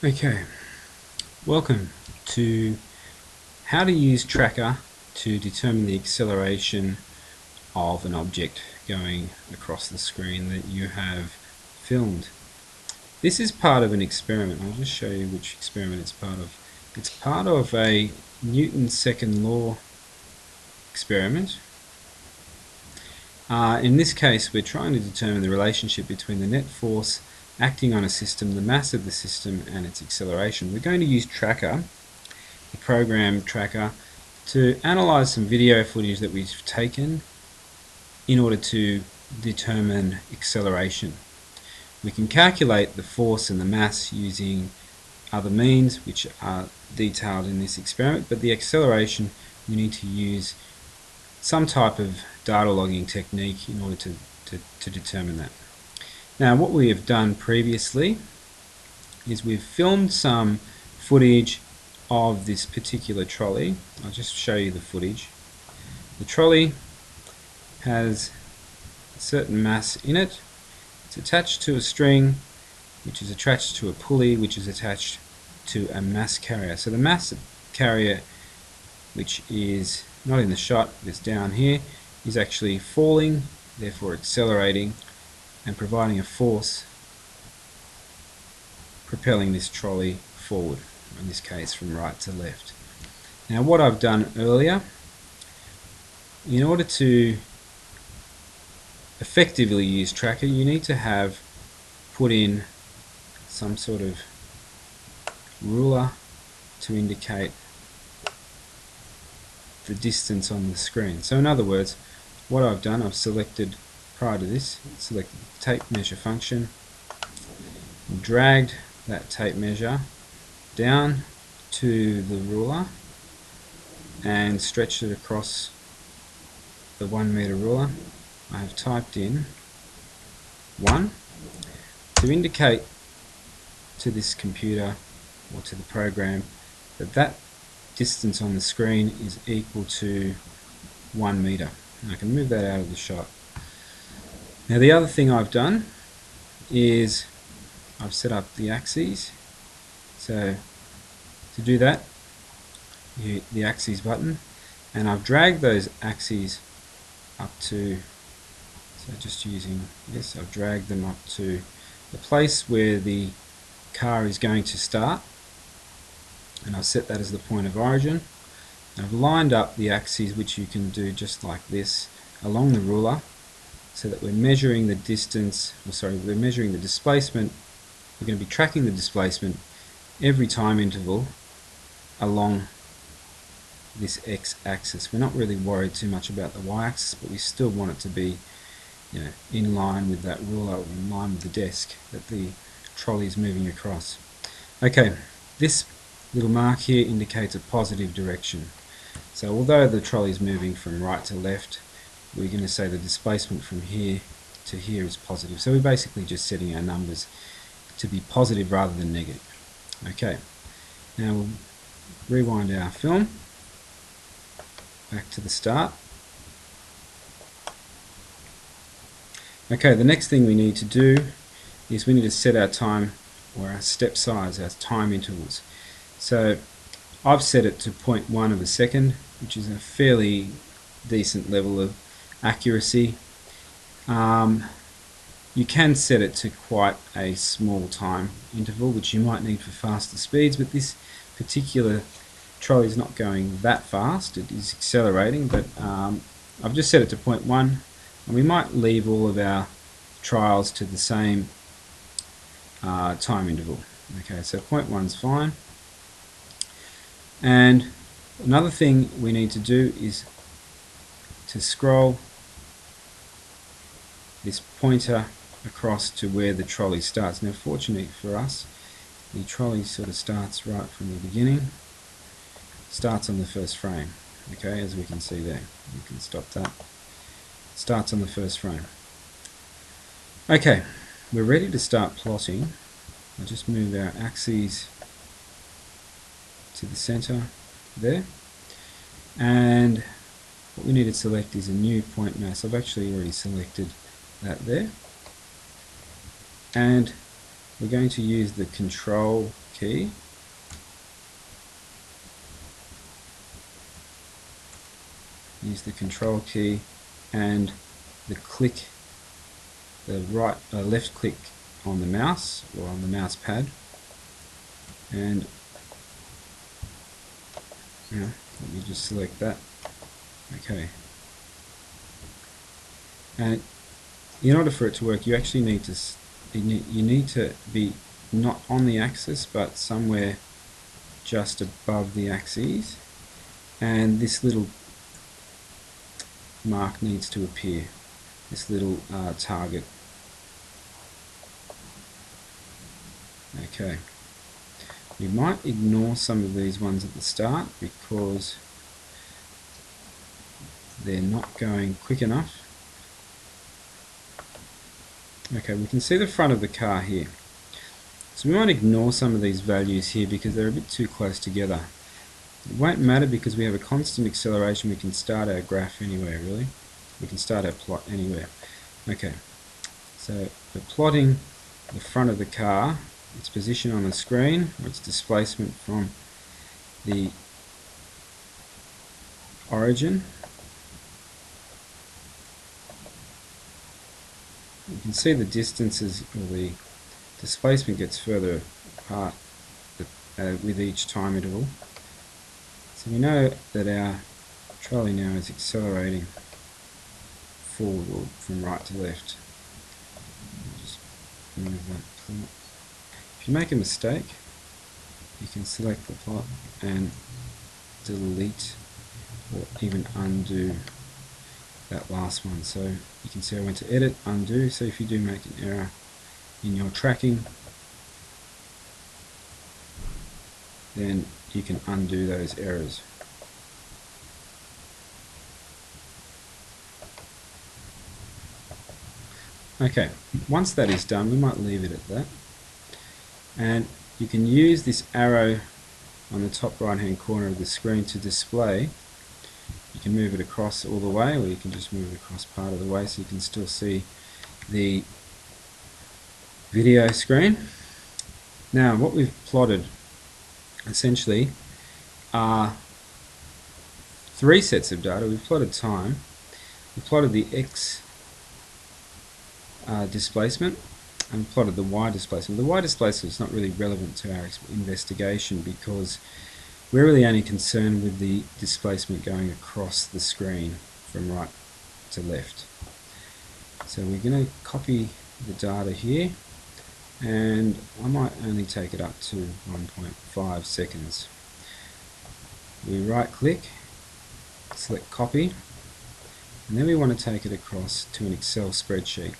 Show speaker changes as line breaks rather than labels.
Okay, welcome to how to use tracker to determine the acceleration of an object going across the screen that you have filmed. This is part of an experiment. I'll just show you which experiment it's part of. It's part of a Newton's second law experiment. In this case, we're trying to determine the relationship between the net force acting on a system, the mass of the system, and its acceleration. We're going to use Tracker, the program Tracker, to analyze some video footage that we've taken in order to determine acceleration. We can calculate the force and the mass using other means which are detailed in this experiment, but the acceleration we need to use some type of data logging technique in order to determine that. Now, what we have done previously is we've filmed some footage of this particular trolley. I'll just show you the footage. The trolley has a certain mass in it. It's attached to a string, which is attached to a pulley, which is attached to a mass carrier. So the mass carrier, which is not in the shot, it's down here, is actually falling, therefore accelerating and providing a force propelling this trolley forward, in this case from right to left. Now, what I've done earlier, in order to effectively use Tracker, you need to have put in some sort of ruler to indicate the distance on the screen. So in other words, what I've done, I've selected, prior to this, selected the tape measure function, and dragged that tape measure down to the ruler and stretched it across the 1 meter ruler. I have typed in 1 to indicate to this computer or to the program that that distance on the screen is equal to 1 meter. And I can move that out of the shot. Now, the other thing I've done is I've set up the axes. So to do that, you hit the axes button, and I've dragged those axes up to, so just using this, I've dragged them up to the place where the car is going to start, and I've set that as the point of origin. I've lined up the axes, which you can do just like this, along the ruler, so that we're measuring the distance, we're measuring the displacement. We're going to be tracking the displacement every time interval along this x-axis. We're not really worried too much about the y-axis, but we still want it to be, in line with that ruler, or in line with the desk that the trolley is moving across. Okay, this little mark here indicates a positive direction. So although the trolley is moving from right to left, we're going to say the displacement from here to here is positive. So we're basically just setting our numbers to be positive rather than negative. Okay, now we'll rewind our film back to the start. Okay, the next thing we need to do is we need to set our time, or our step size, our time intervals. So I've set it to 0.1 of a second, which is a fairly decent level of accuracy. You can set it to quite a small time interval, which you might need for faster speeds, but this particular trolley is not going that fast. It is accelerating, but I've just set it to 0.1, and we might leave all of our trials to the same time interval. Okay, so 0.1 is fine. And another thing we need to do is to scroll this pointer across to where the trolley starts. Now, fortunately for us, the trolley sort of starts right from the beginning, starts on the first frame. Okay, as we can see there, you can stop that. Starts on the first frame. Okay, we're ready to start plotting. I'll just move our axes to the center there, and what we need to select is a new point mass. I've actually already selected that there, and we're going to use the control key, use the control key and the left click on the mouse or on the mouse pad, and let me just select that. Okay. And in order for it to work, you actually need to be not on the axis but somewhere just above the axes, and this little mark needs to appear, this little target. Okay, we might ignore some of these ones at the start because they're not going quick enough. Okay, we can see the front of the car here. So we might ignore some of these values here because they're a bit too close together. It won't matter because we have a constant acceleration. We can start our graph anywhere, really. We can start our plot anywhere. Okay, so we're plotting the front of the car, its position on the screen, or its displacement from the origin. You can see the distances, or the displacement gets further apart with each time interval. So we know that our trolley now is accelerating forward or from right to left. Just move that plot. If you make a mistake, you can select the plot and delete or even undo that last one. So you can see I went to edit, undo. So if you do make an error in your tracking, then you can undo those errors. Okay, once that is done, we might leave it at that. And you can use this arrow on the top right hand corner of the screen to display. You can move it across all the way, or you can just move it across part of the way so you can still see the video screen. Now what we've plotted essentially are three sets of data. We've plotted time, we've plotted the x displacement, and plotted the y displacement. The y displacement is not really relevant to our investigation because we're really only concerned with the displacement going across the screen from right to left. So we're going to copy the data here, and I might only take it up to 1.5 seconds. We right click, select copy, and then we want to take it across to an Excel spreadsheet.